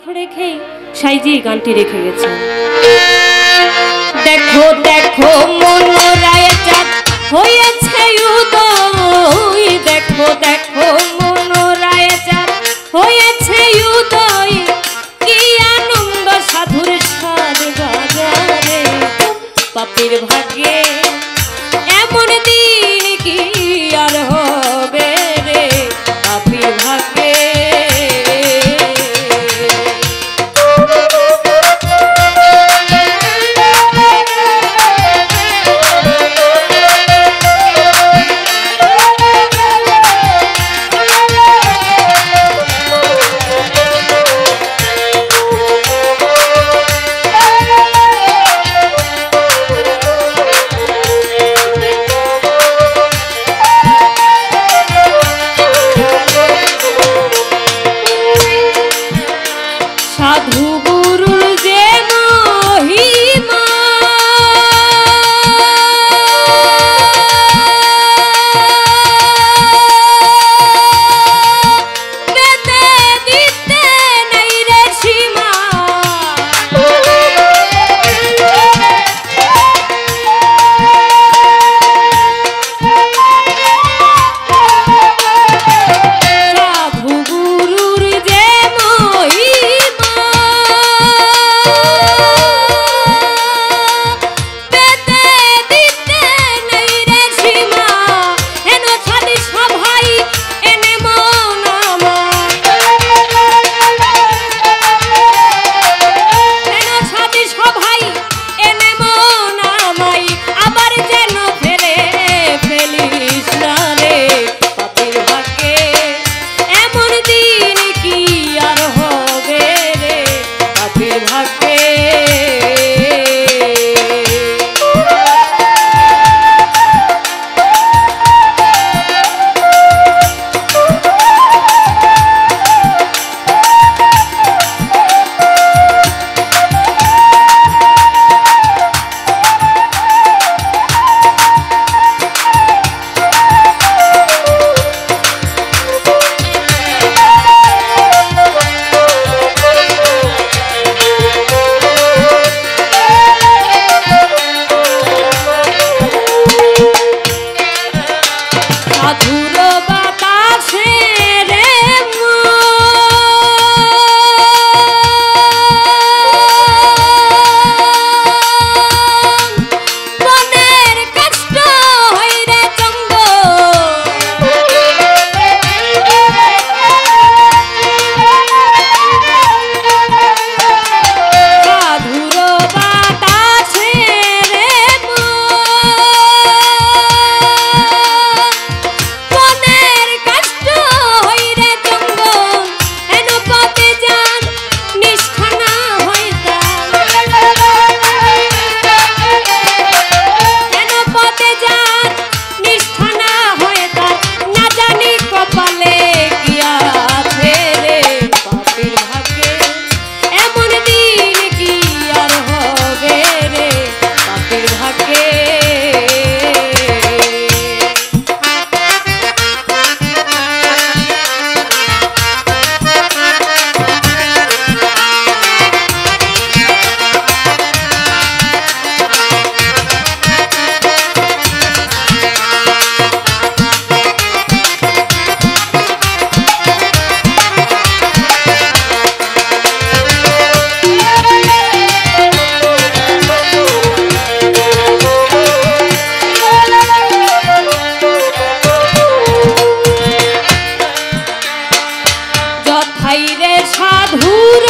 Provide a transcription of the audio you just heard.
লক্ষ্য রেখেই সাইজি এই গানটি রেখে গেছেন। দেখো দেখো মনোরায় চাঁদ হয়েছে উদয়, দেখো দেখো মনোরায় চাঁদ হয়েছে উদয়, কি আনন্দ সাধুর সাজ বাজারে। পাপীর ভাগ্যে এমন দিন কি আর হবে রে, পাপীর ভাগ্যে। সাধু গুরুর যে মহিমা, পেতে দিতে নাই রে সীমা। সাধু গুরুর যে মহিমা, পেতে দিতে নাই রে সীমা। হেন ছাদি সভাই এনে মন আমার, হেন ছাদি সভাই এনে মন আমায়, আবার যেন ফেলে ফেলিস না রে, পাপীর ভাগ্যে এমন দিন কি আর হবে রে, পাপীর ভাগ্যে। সাধুর বাতাসে রে মনের কষ্ট হয় রে চঙ্গ, সাধুর বাতাসে রে মনের কষ্ট হই রে চঙ্গন, এন পথে যান নিষ্ঠা না হয় তার, এন পথে যান নিষ্ঠা না হয় তার, না জানি কপালে কি আছে রে, পাপীর ভাগ্যে এমন দিন কি আর হবে রে, পাপীর ভাগ্যে। যথাই রে সাধুর